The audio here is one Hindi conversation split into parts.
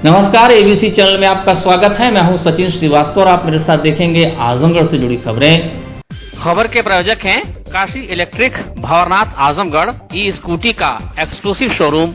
नमस्कार, एबीसी चैनल में आपका स्वागत है। मैं हूं सचिन श्रीवास्तव और आप मेरे साथ देखेंगे आजमगढ़ से जुड़ी खबरें। खबर के प्रायोजक हैं Kashi electric, Bhanwarnath, Azamgarh. E scooty का exclusive showroom,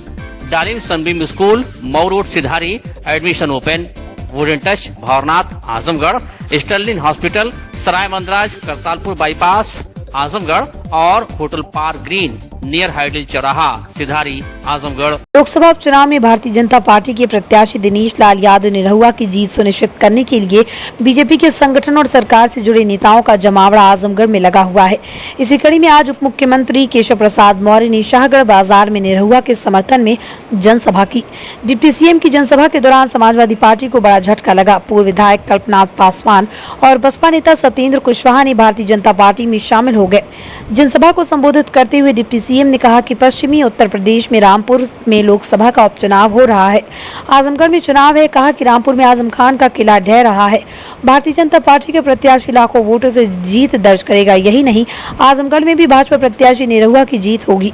Dalim Sunbeam school, Mau road, Sidhari. Admission open. Wooden touch, Bhanwarnath, Azamgarh. Sterling hospital, Sarai Mandraj, Kartalpur bypass, Azamgarh. और hotel park green near hydel Chauraha, Sidhari, Azamgarh. Lok Sabha उपचुनाव में भारतीय जनता पार्टी के प्रत्याशी दिनेश लाल यादव निरहुआ की जीत सुनिश्चित करने के लिए बीजेपी के संगठन और सरकार से जुड़े नेताओं का जमावड़ा आजमगढ़ में लगा हुआ है। इसी कड़ी में आज उप मुख्यमंत्री केशव प्रसाद मौर्य ने शाहगढ़ बाजार में निरहुआ के समर्थन में जनसभा की। डिप्टी सीएम की जनसभा के दौरान समाजवादी पार्टी को बड़ा झटका लगा। पूर्व विधायक कल्पनाथ पासवान और बसपा नेता सत्येंद्र कुशवाहा ने भारतीय जनता पार्टी में शामिल हो गए। जनसभा को संबोधित करते हुए डिप्टी सीएम ने कहा कि पश्चिमी उत्तर प्रदेश में रामपुर में लोकसभा का उपचुनाव हो रहा है, आजमगढ़ में चुनाव है। कहा कि रामपुर में आजम खान का किला ढह रहा है। भारतीय जनता पार्टी के प्रत्याशी लाखों वोटों से जीत दर्ज करेगा। यही नहीं, आजमगढ़ में भी भाजपा प्रत्याशी निरहुआ की जीत होगी।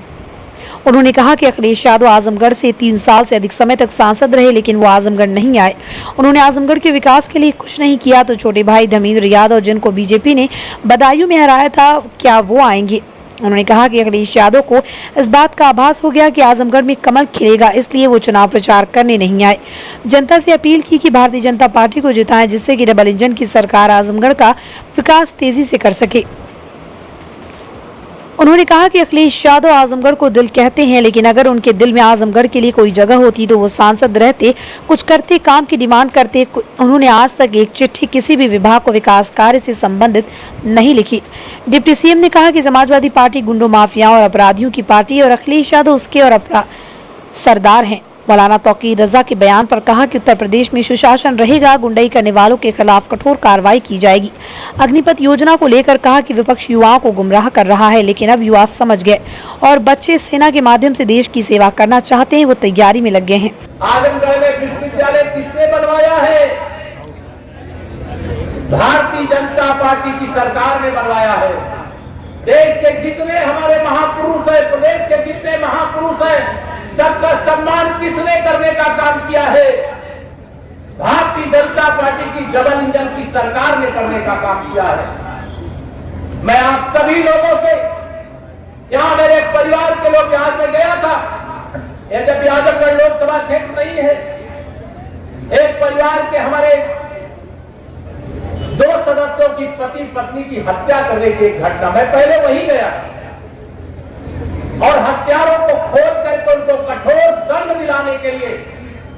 उन्होंने कहा कि अखिलेश यादव आजमगढ़ से 3 साल से अधिक समय तक सांसद रहे, लेकिन वो आजमगढ़ नहीं आए। उन्होंने आजमगढ़ के विकास के लिए कुछ नहीं किया, तो छोटे भाई धर्मेंद्र यादव, जिनको बीजेपी ने बदायूं में हराया था, क्या वो आएंगे? उन्होंने कहा कि अखिलेश यादव को इस बात का आभास हो गया कि आजमगढ़ में कमल खिलेगा, इसलिए वो चुनाव प्रचार करने नहीं आए। जनता से अपील की कि भारतीय जनता पार्टी को जिताएं, जिससे कि डबल इंजन की सरकार आजमगढ़ का विकास तेजी से कर सके। उन्होंने कहा कि अखिलेश यादव आजमगढ़ को दिल कहते हैं, लेकिन अगर उनके दिल में आजमगढ़ के लिए कोई जगह होती तो वो सांसद रहते, कुछ करते, काम की डिमांड करते। उन्होंने आज तक एक चिट्ठी किसी भी विभाग को विकास कार्य से संबंधित नहीं लिखी। डिप्टी सीएम ने कहा कि समाजवादी पार्टी गुंडों, माफियाओं और अपराधियों की पार्टी है और अखिलेश यादव उसके और सरदार हैं। मौलाना तौकीर रजा के बयान पर कहा कि उत्तर प्रदेश में सुशासन रहेगा, गुंडई करने वालों के खिलाफ कठोर कार्रवाई की जाएगी। अग्निपथ योजना को लेकर कहा कि विपक्ष युवाओं को गुमराह कर रहा है, लेकिन अब युवा समझ गए और बच्चे सेना के माध्यम से देश की सेवा करना चाहते हैं, वो तैयारी में लग गए हैं। आजमगढ़ में विश्वविद्यालय किसने बनवाया है? भारतीय जनता पार्टी की सरकार ने बनवाया है। देश के जितने हमारे महापुरुष है, प्रदेश के जितने महापुरुष है, सबका सम्मान किसने करने का काम किया है? भारतीय जनता पार्टी की डबल इंजन की सरकार ने करने का काम किया है। मैं आप सभी लोगों से, यहां मेरे परिवार के लोग, यहां से गया था, यद्यपि आजमगढ़ लोकसभा क्षेत्र नहीं है, एक परिवार के हमारे 2 सदस्यों की पति पत्नी की हत्या करने की एक घटना, मैं पहले वहीं गया और हत्यारों को खोद करके उनको कठोर दंड दिलाने के लिए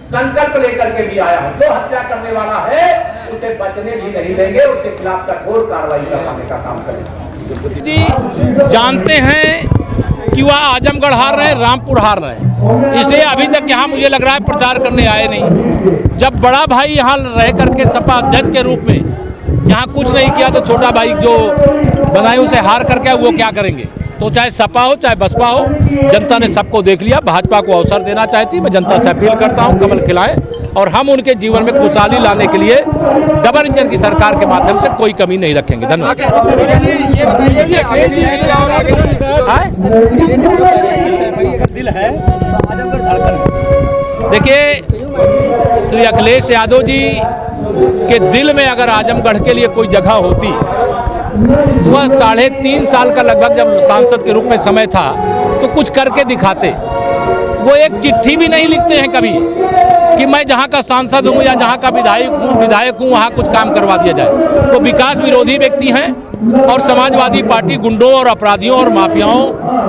संकल्प लेकर के भी आया हूं। जो हत्या करने वाला है उसे बचने भी नहीं देंगे, उसके खिलाफ कठोर कार्रवाई करने का काम करेंगे। जी जानते हैं कि वह आजमगढ़ हार रहे हैं, रामपुर हार रहे हैं, इसलिए अभी तक यहाँ मुझे लग रहा है प्रचार करने आए नहीं। जब बड़ा भाई यहाँ रह करके सपा अध्यक्ष के रूप में यहाँ कुछ नहीं किया, तो छोटा भाई जो बदायूं से हार करके वो क्या करेंगे? तो चाहे सपा हो चाहे बसपा हो, जनता ने सबको देख लिया। भाजपा को अवसर देना चाहती है। मैं जनता से अपील करता हूं, कमल खिलाएं और हम उनके जीवन में खुशहाली लाने के लिए डबल इंजन की सरकार के माध्यम से कोई कमी नहीं रखेंगे। धन्यवाद। देखिए, श्री अखिलेश यादव जी के दिल में अगर आजमगढ़ के लिए कोई जगह होती तो वह 3.5 साल का लगभग जब सांसद के रूप में समय था तो कुछ करके दिखाते। वो एक चिट्ठी भी नहीं लिखते हैं कभी कि मैं जहाँ का सांसद हूँ या जहाँ का विधायक हूँ वहाँ कुछ काम करवा दिया जाए। वो विकास विरोधी व्यक्ति हैं और समाजवादी पार्टी गुंडों और अपराधियों और माफियाओं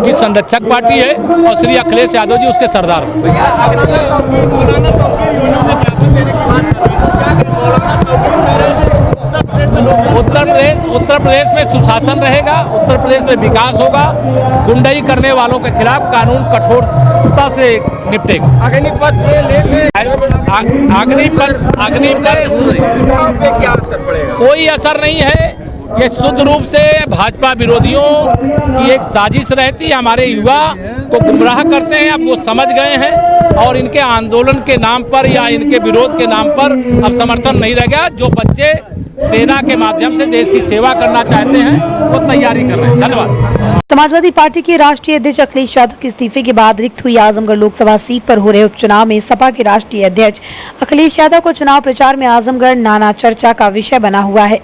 की संरक्षक पार्टी है और श्री अखिलेश यादव जी उसके सरदार हैं। उत्तर प्रदेश में सुशासन रहेगा, उत्तर प्रदेश में विकास होगा, गुंडई करने वालों के खिलाफ कानून कठोरता से निपटेगा। अग्निपथ पे क्या असर पड़ेगा? कोई असर नहीं है। ये शुद्ध रूप से भाजपा विरोधियों की एक साजिश रहती है। हमारे युवा को गुमराह करते हैं, अब वो समझ गए हैं और इनके आंदोलन के नाम पर या इनके विरोध के नाम पर अब समर्थन नहीं रह गया। जो बच्चे सेना के माध्यम से देश की सेवा करना चाहते हैं वो तैयारी कर रहे हैं। धन्यवाद। समाजवादी पार्टी के राष्ट्रीय अध्यक्ष अखिलेश यादव के इस्तीफे के बाद रिक्त हुई आजमगढ़ लोकसभा सीट पर हो रहे उपचुनाव में सपा के राष्ट्रीय अध्यक्ष अखिलेश यादव को चुनाव प्रचार में आजमगढ़ नाना चर्चा का विषय बना हुआ है।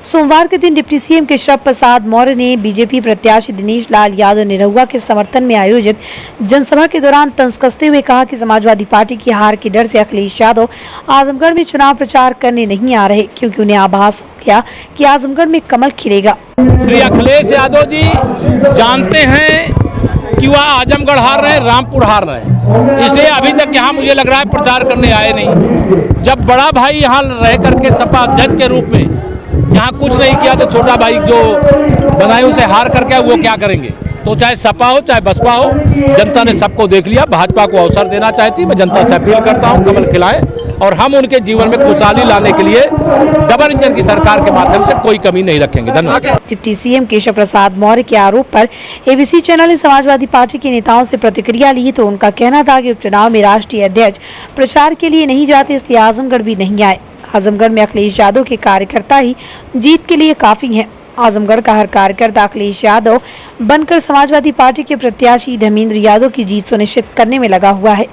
सोमवार के दिन डिप्टी सीएम केशव प्रसाद मौर्य ने बीजेपी प्रत्याशी दिनेश लाल यादव निरहुआ के समर्थन में आयोजित जनसभा के दौरान तंज कसते हुए कहा कि समाजवादी पार्टी की हार के डर से अखिलेश यादव आजमगढ़ में चुनाव प्रचार करने नहीं आ रहे, क्योंकि उन्हें आभास हो गया कि आजमगढ़ में कमल खिलेगा। श्री अखिलेश यादव जी जानते हैं कि वह आजमगढ़ हार रहे हैं, रामपुर हार रहे हैं, इसलिए अभी तक यहाँ मुझे लग रहा है प्रचार करने आए नहीं। जब बड़ा भाई यहाँ रह करके सपा अध्यक्ष के रूप में यहाँ कुछ नहीं किया तो छोटा भाई जो बदायूं से हार करके वो क्या करेंगे। तो चाहे सपा हो चाहे बसपा हो, जनता ने सबको देख लिया। भाजपा को अवसर देना चाहती, मैं जनता से अपील करता हूं कमल खिलाएं और हम उनके जीवन में खुशहाली लाने के लिए डबल इंजन की सरकार के माध्यम से कोई कमी नहीं रखेंगे। धन्यवाद। डिप्टी सीएम केशव प्रसाद मौर्य के आरोप पर एबीसी चैनल ने समाजवादी पार्टी के नेताओं से प्रतिक्रिया ली तो उनका कहना था कि उपचुनाव में राष्ट्रीय अध्यक्ष प्रचार के लिए नहीं जाते, इसलिए आजमगढ़ भी नहीं आए। आजमगढ़ में अखिलेश यादव के कार्यकर्ता ही जीत के लिए काफी हैं। आजमगढ़ का हर कार्यकर्ता अखिलेश यादव बनकर समाजवादी पार्टी के प्रत्याशी धर्मेंद्र यादव की जीत सुनिश्चित करने में लगा हुआ है।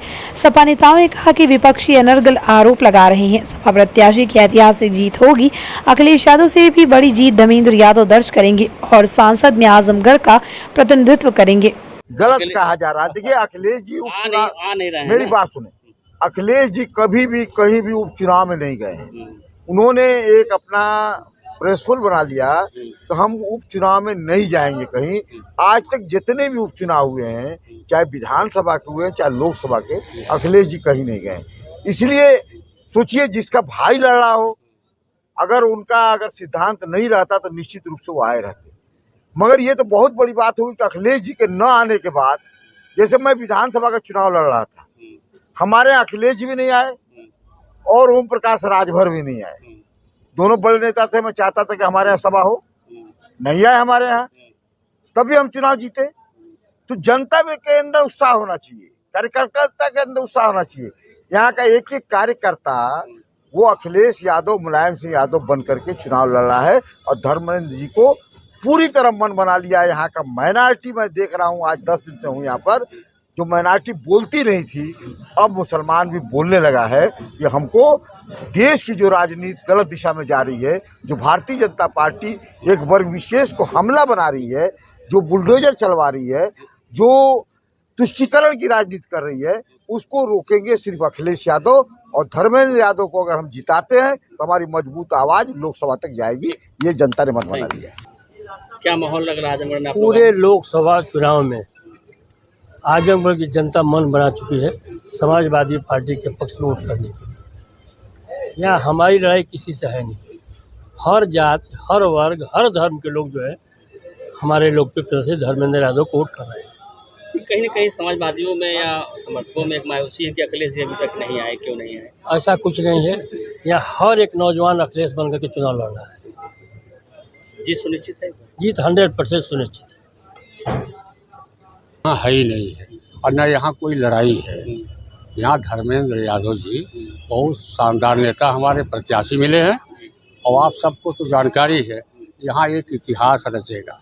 सपा नेताओं ने कहा कि विपक्षी अनर्गल आरोप लगा रहे हैं। सपा प्रत्याशी की ऐतिहासिक जीत होगी। अखिलेश यादव से भी बड़ी जीत धर्मेंद्र यादव दर्ज करेंगे और सांसद में आजमगढ़ का प्रतिनिधित्व करेंगे। गलत कहा जा रहा है। देखिए अखिलेश जी उपचुनाव, मेरी बात सुने, अखिलेश जी कभी भी कहीं भी उपचुनाव में नहीं गए हैं। उन्होंने एक अपना प्रेसफुल बना लिया तो हम उपचुनाव में नहीं जाएंगे कहीं। आज तक जितने भी उपचुनाव हुए हैं, चाहे विधानसभा के हुए हैं चाहे लोकसभा के, अखिलेश जी कहीं नहीं गए। इसलिए सोचिए जिसका भाई लड़ रहा हो, अगर सिद्धांत नहीं रहता तो निश्चित रूप से वो आए रहते। मगर ये तो बहुत बड़ी बात होगी कि अखिलेश जी के न आने के बाद, जैसे मैं विधानसभा का चुनाव लड़ रहा था, हमारे यहाँ अखिलेश जी भी नहीं आए और ओम प्रकाश राजभर भी नहीं आए। दोनों बड़े नेता थे। मैं चाहता था कि हमारे यहाँ सभा हो, नहीं आए हमारे यहाँ, तभी हम चुनाव जीते। तो जनता में के अंदर उत्साह होना चाहिए, कार्यकर्ता के अंदर उत्साह होना चाहिए। यहाँ का एक एक कार्यकर्ता वो अखिलेश यादव, मुलायम सिंह यादव बन करके चुनाव लड़ रहा है और धर्मेंद्र जी को पूरी तरह मन बना लिया है। यहाँ का माइनॉरिटी मैं देख रहा हूँ, आज 10 दिन से हूँ यहाँ पर, जो माइनॉरिटी बोलती नहीं थी अब मुसलमान भी बोलने लगा है कि हमको देश की जो राजनीति गलत दिशा में जा रही है, जो भारतीय जनता पार्टी एक वर्ग विशेष को हमला बना रही है, जो बुलडोजर चलवा रही है, जो तुष्टीकरण की राजनीति कर रही है, उसको रोकेंगे सिर्फ अखिलेश यादव। और धर्मेंद्र यादव को अगर हम जिताते हैं तो हमारी मजबूत आवाज लोकसभा तक जाएगी। ये जनता ने मन बना लिया है। क्या माहौल लग रहा है आजमगढ़ में? पूरे लोकसभा चुनाव में आजमगढ़ की जनता मन बना चुकी है समाजवादी पार्टी के पक्ष में वोट करने के लिए। यहाँ हमारी लड़ाई किसी से है नहीं। हर जाति, हर वर्ग, हर धर्म के लोग जो है हमारे लोकप्रिय प्रत्याशी धर्मेंद्र यादव को वोट कर रहे हैं। कहीं न कहीं समाजवादियों में या समर्थकों में एक मायूसी है कि अखिलेश जी अभी तक नहीं आए, क्यों नहीं आए? ऐसा कुछ नहीं है। यहाँ हर एक नौजवान अखिलेश बनकर के चुनाव लड़ रहा है। जीत सुनिश्चित है? जीत 100% सुनिश्चित है। यहाँ है ही नहीं है और न यहाँ कोई लड़ाई है। यहाँ धर्मेंद्र यादव जी बहुत शानदार नेता हमारे प्रत्याशी मिले हैं और आप सबको तो जानकारी है, यहाँ एक इतिहास रचेगा।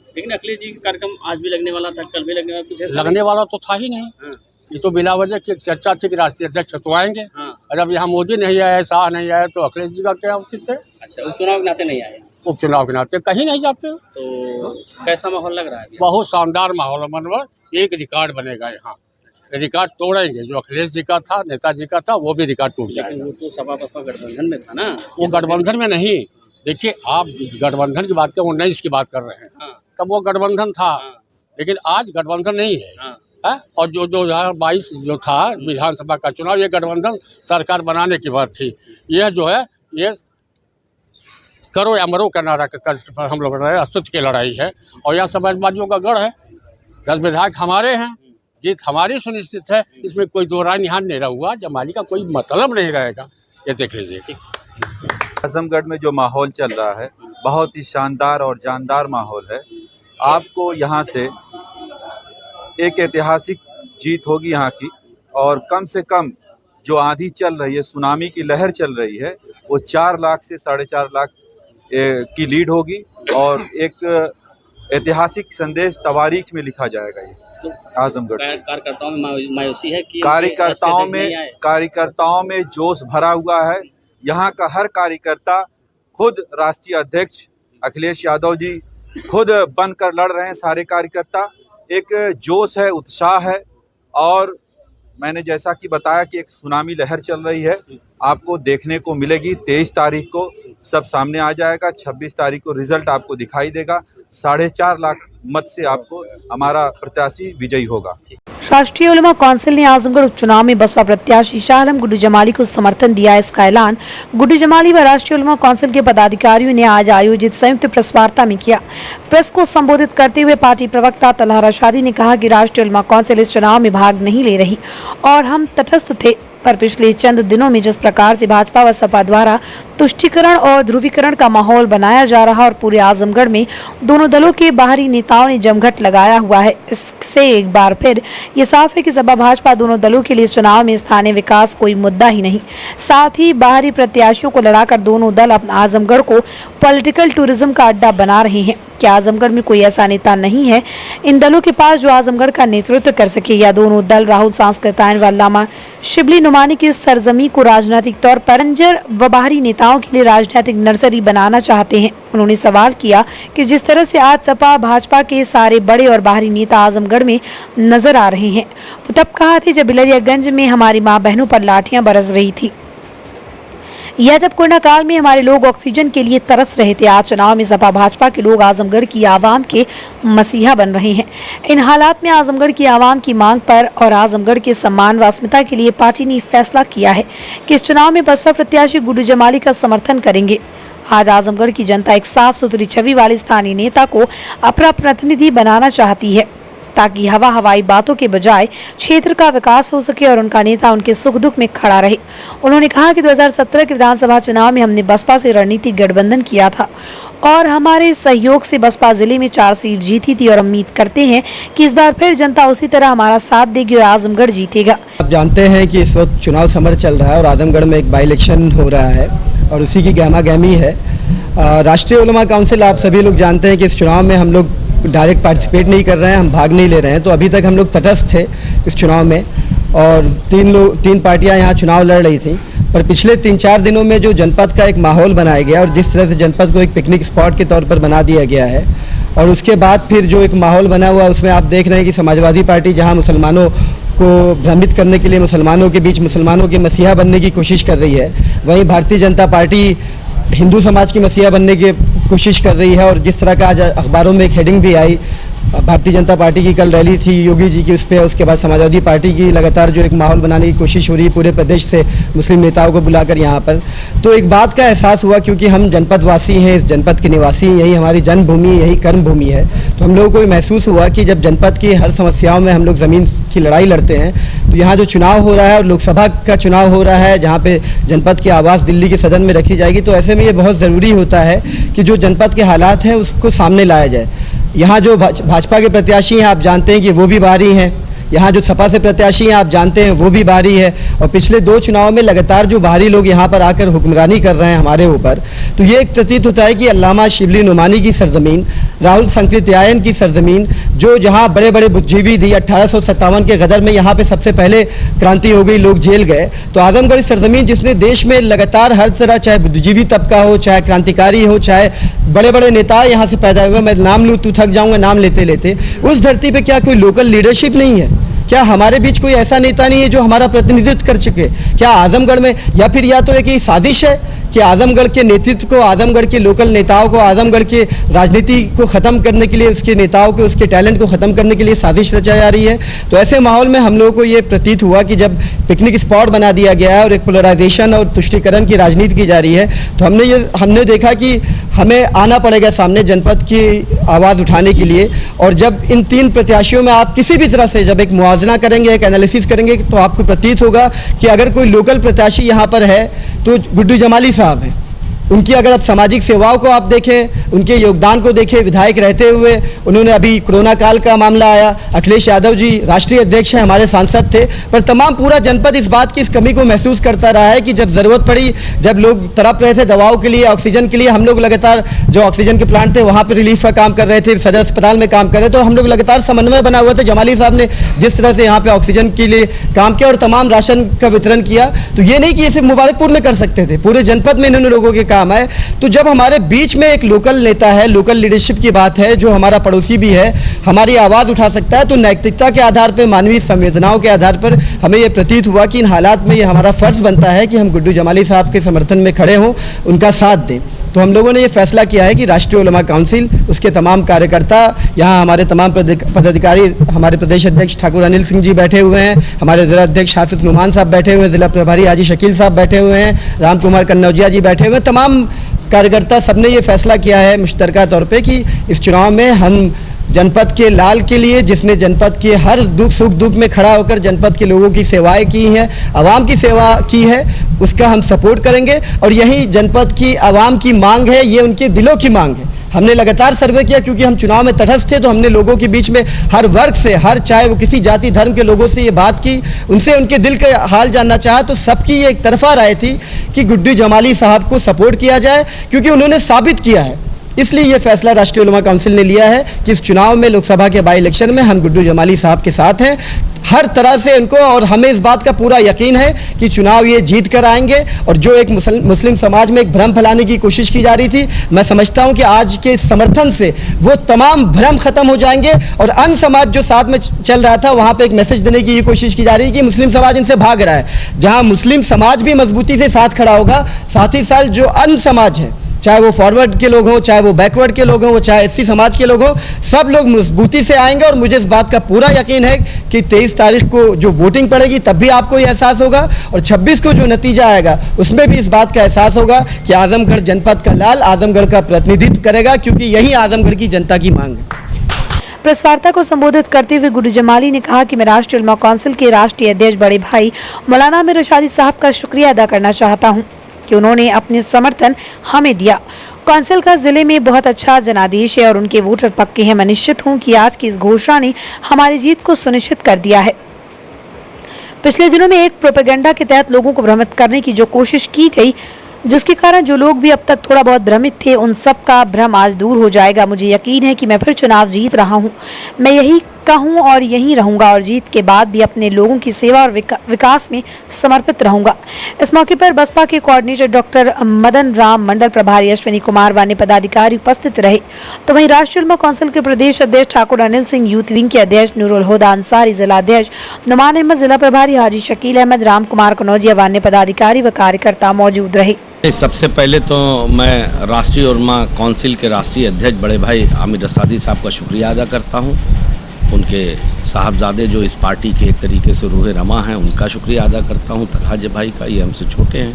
लेकिन अखिलेश जी का कार्यक्रम आज भी लगने वाला था, कल भी लगने वाला, कुछ लगने वाला तो था ही नहीं। ये तो बिला वजह की चर्चा थी कि राष्ट्रीय अध्यक्ष तो आएंगे। और जब यहाँ मोदी नहीं आए, शाह नहीं आए, तो अखिलेश जी का क्या उचित है? अच्छा, उपचुनाव के नाते नहीं आए? उपचुनाव के नाते कहीं नहीं जाते। तो कैसा माहौल लग रहा है? बहुत शानदार माहौल है। मनोहर, एक रिकॉर्ड बनेगा यहाँ, रिकॉर्ड तोड़ेंगे। जो अखिलेश जी का था, नेताजी का था, वो भी रिकॉर्ड टूट जाएगा। वो तो सपा बसपा गठबंधन में था ना? वो गठबंधन में नहीं। देखिए, आप गठबंधन की बात करें, 19 की बात कर रहे हैं, तब वो गठबंधन था। लेकिन आज गठबंधन नहीं है। और जो 2022 जो था विधानसभा का चुनाव, ये गठबंधन सरकार बनाने की बात थी। यह जो है, ये करो या मरो का नारा के तर्ज पर हम लोग अस्तित्व की लड़ाई है। और यहाँ समाजवादियों का गढ़ है। 10 विधायक हमारे हैं, जीत हमारी सुनिश्चित है। इसमें कोई दो राय निहार नहीं रहुआ, जमाली का कोई मतलब नहीं रहेगा। ये देख लीजिए। आजमगढ़ में जो माहौल चल रहा है बहुत ही शानदार और जानदार माहौल है। आपको यहाँ से एक ऐतिहासिक जीत होगी यहाँ की, और कम से कम जो आंधी चल रही है, सुनामी की लहर चल रही है, वो 4 लाख से 4.5 लाख की लीड होगी। और एक ऐतिहासिक संदेश तवारीख में लिखा जाएगा। ये तो आजमगढ़ कार्यकर्ताओं में मायूसी है कि कार्यकर्ताओं में जोश भरा हुआ है। यहाँ का हर कार्यकर्ता खुद राष्ट्रीय अध्यक्ष अखिलेश यादव जी खुद बनकर लड़ रहे हैं। सारे कार्यकर्ता एक जोश है, उत्साह है, और मैंने जैसा कि बताया कि एक सुनामी लहर चल रही है, आपको देखने को मिलेगी। 23 तारीख को सब सामने आ जाएगा। 26 तारीख को रिजल्ट आपको दिखाई देगा। 4.5 लाख मत से आपको हमारा प्रत्याशी विजयी होगा। राष्ट्रीय उलमा काउंसिल ने आजमगढ़ उपचुनाव में बसपा प्रत्याशी शाह आलम गुड्डू जमाली को समर्थन दिया। इसका ऐलान गुड्डू जमाली व राष्ट्रीय उलमा काउंसिल के पदाधिकारियों ने आज आयोजित संयुक्त प्रेस वार्ता में किया। प्रेस को संबोधित करते हुए पार्टी प्रवक्ता तलहा रशादी ने कहा कि राष्ट्रीय उलमा काउंसिल इस चुनाव में भाग नहीं ले रही और हम तटस्थ थे, पर पिछले चंद दिनों में जिस प्रकार से भाजपा व सपा द्वारा तुष्टीकरण और ध्रुवीकरण का माहौल बनाया जा रहा और पूरे आजमगढ़ में दोनों दलों के बाहरी नेताओं ने जमघट लगाया हुआ है, इससे एक बार फिर ये साफ है कि सपा भाजपा दोनों दलों के लिए इस चुनाव में स्थानीय विकास कोई मुद्दा ही नहीं। साथ ही बाहरी प्रत्याशियों को लड़ाकर दोनों दल अपना आजमगढ़ को पॉलिटिकल टूरिज्म का अड्डा बना रहे हैं। क्या आजमगढ़ में कोई ऐसा नेता नहीं है इन दलों के पास जो आजमगढ़ का नेतृत्व कर सके? या दोनों दल राहुल सांस्कृतायन व अल्लामा शिबली नुमानी की सरजमी को राजनीतिक तौर पर रंजर व बाहरी नेताओं के लिए राजनीतिक नर्सरी बनाना चाहते हैं? उन्होंने सवाल किया कि जिस तरह से आज सपा भाजपा के सारे बड़े और बाहरी नेता आजमगढ़ में नजर आ रहे हैं, वो तब कहा थे जब बिलरियागंज में हमारी माँ बहनों पर लाठियां बरस रही थी, या जब कोरोना काल में हमारे लोग ऑक्सीजन के लिए तरस रहे थे। आज चुनाव में सपा भाजपा के लोग आजमगढ़ की आवाम के मसीहा बन रहे हैं। इन हालात में आजमगढ़ की आवाम की मांग पर और आजमगढ़ के सम्मान व अस्मिता के लिए पार्टी ने फैसला किया है कि इस चुनाव में बसपा प्रत्याशी गुड्डू जमाली का समर्थन करेंगे। आज आजमगढ़ की जनता एक साफ सुथरी छवि वाले स्थानीय नेता को अपना प्रतिनिधि बनाना चाहती है ताकि हवाई बातों के बजाय क्षेत्र का विकास हो सके और उनका नेता उनके सुख दुख में खड़ा रहे। उन्होंने कहा कि 2017 के विधानसभा चुनाव में हमने बसपा से रणनीतिक गठबंधन किया था और हमारे सहयोग से बसपा जिले में 4 सीट जीती थी और उम्मीद करते हैं कि इस बार फिर जनता उसी तरह हमारा साथ देगी और आजमगढ़ जीतेगा। आप जानते हैं कि इस वक्त चुनाव समर चल रहा है और आजमगढ़ में एक बाई इलेक्शन हो रहा है और उसी की गहमा गहमी है। राष्ट्रीय उलमा काउंसिल, आप सभी लोग जानते हैं कि इस चुनाव में हम लोग डायरेक्ट पार्टिसिपेट नहीं कर रहे हैं, हम भाग नहीं ले रहे हैं। तो अभी तक हम लोग तटस्थ थे इस चुनाव में और 3 पार्टियां यहाँ चुनाव लड़ रही थी। पर पिछले 3-4 दिनों में जो जनपद का एक माहौल बनाया गया और जिस तरह से जनपद को एक पिकनिक स्पॉट के तौर पर बना दिया गया है और उसके बाद फिर जो एक माहौल बना हुआ उसमें आप देख रहे हैं कि समाजवादी पार्टी जहाँ मुसलमानों को भ्रमित करने के लिए मुसलमानों के बीच मुसलमानों के मसीहा बनने की कोशिश कर रही है, वहीं भारतीय जनता पार्टी हिंदू समाज की मसीहा बनने की कोशिश कर रही है। और जिस तरह का आज अखबारों में एक हेडिंग भी आई, भारतीय जनता पार्टी की कल रैली थी योगी जी की, उस पर उसके बाद समाजवादी पार्टी की लगातार जो एक माहौल बनाने की कोशिश हो रही है पूरे प्रदेश से मुस्लिम नेताओं को बुलाकर यहाँ पर, तो एक बात का एहसास हुआ क्योंकि हम जनपद वासी हैं, इस जनपद के निवासी, यही हमारी जन्मभूमि, यही कर्म भूमि है। तो हम लोगों को महसूस हुआ कि जब जनपद की हर समस्याओं में हम लोग ज़मीन की लड़ाई लड़ते हैं, तो यहाँ जो चुनाव हो रहा है और लोकसभा का चुनाव हो रहा है जहाँ पे जनपद की आवाज़ दिल्ली के सदन में रखी जाएगी, तो ऐसे में ये बहुत ज़रूरी होता है कि जो जनपद के हालात हैं उसको सामने लाया जाए। यहाँ जो भाजपा के प्रत्याशी हैं आप जानते हैं कि वो भी बाहरी हैं, यहाँ जो सपा से प्रत्याशी हैं आप जानते हैं वो भी बाहरी है, और पिछले 2 चुनावों में लगातार जो बाहरी लोग यहाँ पर आकर हुक्मरानी कर रहे हैं हमारे ऊपर, तो ये एक प्रतीत होता है कि अल्लामा शिबली नुमानी की सरजमीन, राहुल सांकृत्यायन की सरजमीन, जो जहाँ बड़े बड़े बुद्धिजीवी थी 1857 के गदर में यहाँ पे सबसे पहले क्रांति हो गई, लोग जेल गए, तो आजमगढ़ सरजमीन जिसने देश में लगातार हर तरह, चाहे बुद्धिजीवी तबका हो, चाहे क्रांतिकारी हो, चाहे बड़े बड़े नेता यहाँ से पैदा हुए, मैं नाम लूँ तू थक जाऊँगा नाम लेते लेते, उस धरती पर क्या कोई लोकल लीडरशिप नहीं है? क्या हमारे बीच कोई ऐसा नेता नहीं है जो हमारा प्रतिनिधित्व कर चुके? क्या आजमगढ़ में, या फिर या तो एक ही साजिश है कि आजमगढ़ के नेतृत्व को, आजमगढ़ के लोकल नेताओं को, आजमगढ़ के राजनीति को ख़त्म करने के लिए, उसके नेताओं को, उसके टैलेंट को ख़त्म करने के लिए साजिश रचा जा रही है? तो ऐसे माहौल में हम लोगों को ये प्रतीत हुआ कि जब पिकनिक स्पॉट बना दिया गया है और एक पोलराइजेशन और तुष्टीकरण की राजनीति की जा रही है, तो हमने देखा कि हमें आना पड़ेगा सामने जनपद की आवाज़ उठाने के लिए। और जब इन 3 प्रत्याशियों में आप किसी भी तरह से जब एक मुआवजा करेंगे, एक एनालिसिस करेंगे, तो आपको प्रतीत होगा कि अगर कोई लोकल प्रत्याशी यहाँ पर है तो गुड्डू जमाली साहब हैं। उनकी अगर आप सामाजिक सेवाओं को आप देखें, उनके योगदान को देखें, विधायक रहते हुए उन्होंने अभी कोरोना काल का मामला आया, अखिलेश यादव जी राष्ट्रीय अध्यक्ष हैं, हमारे सांसद थे, पर तमाम पूरा जनपद इस बात की इस कमी को महसूस करता रहा है कि जब ज़रूरत पड़ी, जब लोग तड़प रहे थे दवाओं के लिए, ऑक्सीजन के लिए, हम लोग लगातार जो ऑक्सीजन के प्लांट थे वहाँ पर रिलीफ का काम कर रहे थे, सदर अस्पताल में काम कर रहे थे, तो हम लोग लगातार समन्वय बना हुआ था। जमाली साहब ने जिस तरह से यहाँ पे ऑक्सीजन के लिए काम किया और तमाम राशन का वितरण किया, तो ये नहीं कि ये सिर्फ मुबारकपुर में कर सकते थे, पूरे जनपद में इन्होंने लोगों के काम आए। तो जब हमारे बीच में एक लोकल नेता है, लोकल लीडरशिप की बात है, जो हमारा पड़ोसी भी है, हमारी आवाज़ उठा सकता है, तो नैतिकता के आधार पर, मानवीय संवेदनाओं के आधार पर हमें ये प्रतीत हुआ कि इन हालात में ये हमारा फर्ज बनता है कि हम गुड्डू जमाली साहब के समर्थन में खड़े हों, उनका साथ दें। तो हम लोगों ने ये फैसला किया है कि राष्ट्रीय उलमा काउंसिल, उसके तमाम कार्यकर्ता, यहाँ हमारे तमाम पदाधिकारी, हमारे प्रदेश अध्यक्ष ठाकुर अनिल सिंह जी बैठे हुए हैं, हमारे जिला अध्यक्ष हाफिज नुमान साहब बैठे हुए हैं, जिला प्रभारी हाजी शकील साहब बैठे हुए हैं, राम कुमार कन्नौजिया जी बैठे हुए हैं, तमाम कार्यकर्ता सबने ये फैसला किया है मुश्तरका तौर पे कि इस चुनाव में हम जनपद के लाल के लिए, जिसने जनपद के हर दुख सुख दुख में खड़ा होकर जनपद के लोगों की सेवाएं की हैं, आवाम की सेवा की है, उसका हम सपोर्ट करेंगे। और यही जनपद की आवाम की मांग है, ये उनके दिलों की मांग है। हमने लगातार सर्वे किया, क्योंकि हम चुनाव में तटस्थ थे, तो हमने लोगों के बीच में हर वर्ग से, हर चाहे वो किसी जाति धर्म के लोगों से ये बात की, उनसे उनके दिल का हाल जानना चाहा, तो सबकी ये एक तरफा राय थी कि गुड्डू जमाली साहब को सपोर्ट किया जाए, क्योंकि उन्होंने साबित किया है। इसलिए ये फैसला राष्ट्रीय उलमा काउंसिल ने लिया है कि इस चुनाव में, लोकसभा के बाई इलेक्शन में हम गुड्डू जमाली साहब के साथ हैं हर तरह से उनको, और हमें इस बात का पूरा यकीन है कि चुनाव ये जीत कर आएंगे। और जो एक मुस्लिम समाज में एक भ्रम फैलाने की कोशिश की जा रही थी, मैं समझता हूं कि आज के समर्थन से वो तमाम भ्रम खत्म हो जाएंगे, और अन्य समाज जो साथ में चल रहा था, वहां पे एक मैसेज देने की ये कोशिश की जा रही है कि मुस्लिम समाज इनसे भाग रहा है। जहां मुस्लिम समाज भी मजबूती से साथ खड़ा होगा, साथ ही साथ जो अन्य समाज है, चाहे वो फॉरवर्ड के लोग हों, चाहे वो बैकवर्ड के लोग हों, चाहे एससी समाज के लोग हों, सब लोग मजबूती से आएंगे। और मुझे इस बात का पूरा यकीन है कि 23 तारीख को जो वोटिंग पड़ेगी, तब भी आपको ये एहसास होगा, और 26 को जो नतीजा आएगा उसमें भी इस बात का एहसास होगा कि आजमगढ़ जनपद का लाल आजमगढ़ का प्रतिनिधित्व करेगा, क्योंकि यही आजमगढ़ की जनता की मांग है। प्रेस वार्ता को संबोधित करते हुए गुड्डू जमाली ने कहा कि मैं राष्ट्रीय उलमा काउंसिल के राष्ट्रीय अध्यक्ष बड़े भाई मौलाना अमीर रशादी साहब का शुक्रिया अदा करना चाहता हूं कि उन्होंने अपने समर्थन हमें दिया। काउंसिल का जिले में बहुत अच्छा जनादेश है और उनके वोटर पक्के हैं। मैं निश्चित हूं कि आज की इस घोषणा ने हमारी जीत को सुनिश्चित कर दिया है। पिछले दिनों में एक प्रोपेगेंडा के तहत लोगों को भ्रमित करने की जो कोशिश की गई, जिसके कारण जो लोग भी अब तक थोड़ा बहुत भ्रमित थे, उन सब का भ्रम आज दूर हो जाएगा। मुझे यकीन है कि मैं फिर चुनाव जीत रहा हूं। मैं यही का हूं और यहीं रहूंगा, और जीत के बाद भी अपने लोगों की सेवा और विकास में समर्पित रहूंगा। इस मौके पर बसपा के कोऑर्डिनेटर डॉक्टर मदन राम, मंडल प्रभारी अश्विनी कुमार व अन्य पदाधिकारी उपस्थित रहे। तो वहीं राष्ट्रीय उलमा काउंसिल के प्रदेश अध्यक्ष ठाकुर अनिल सिंह, यूथ विंग के अध्यक्ष नूरुल हुदा अंसारी, जिला अध्यक्ष नुमान अहमद, जिला प्रभारी हाजी शकील अहमद, राम कुमार कनौजिया व अन्य पदाधिकारी व कार्यकर्ता मौजूद रहे। सबसे पहले तो मैं राष्ट्रीय उलमा काउंसिल के राष्ट्रीय अध्यक्ष बड़े भाई आमिर रसादी साहब का शुक्रिया अदा करता हूं। उनके साहबजादे जो इस पार्टी के एक तरीके से रूह रमा हैं, उनका शुक्रिया अदा करता हूं। तलहाज भाई का, ये हमसे छोटे हैं,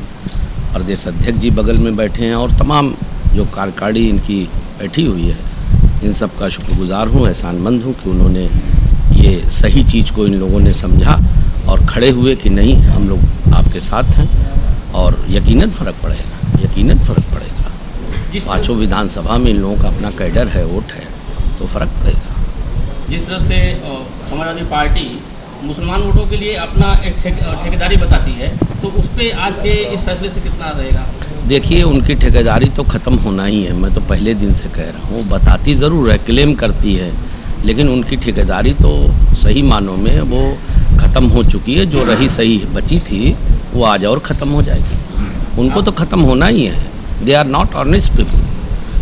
प्रदेश अध्यक्ष जी बगल में बैठे हैं, और तमाम जो कार्यकारिणी इनकी बैठी हुई है, इन सब का शुक्रगुजार हूँ, एहसानमंद हूँ कि उन्होंने ये सही चीज़ को इन लोगों ने समझा और खड़े हुए कि नहीं, हम लोग आपके साथ हैं और यकीनन फ़र्क पड़ेगा, यकीनन फ़र्क पड़ेगा। पाँचों विधानसभा में इन लोगों का अपना कैडर है, वोट है, तो फ़र्क पड़ेगा। जिस तरह से समाजवादी पार्टी मुसलमान वोटों के लिए अपना एक ठेकेदारी बताती है, तो उस पर आज के इस फैसले से कितना रहेगा? देखिए, उनकी ठेकेदारी तो ख़त्म होना ही है। मैं तो पहले दिन से कह रहा हूँ, बताती ज़रूर है, क्लेम करती है, लेकिन उनकी ठेकेदारी तो सही मानों में वो ख़त्म हो चुकी है। जो रही सही बची थी वो आज और ख़त्म हो जाएगी। उनको तो ख़त्म होना ही है। They are not honest people.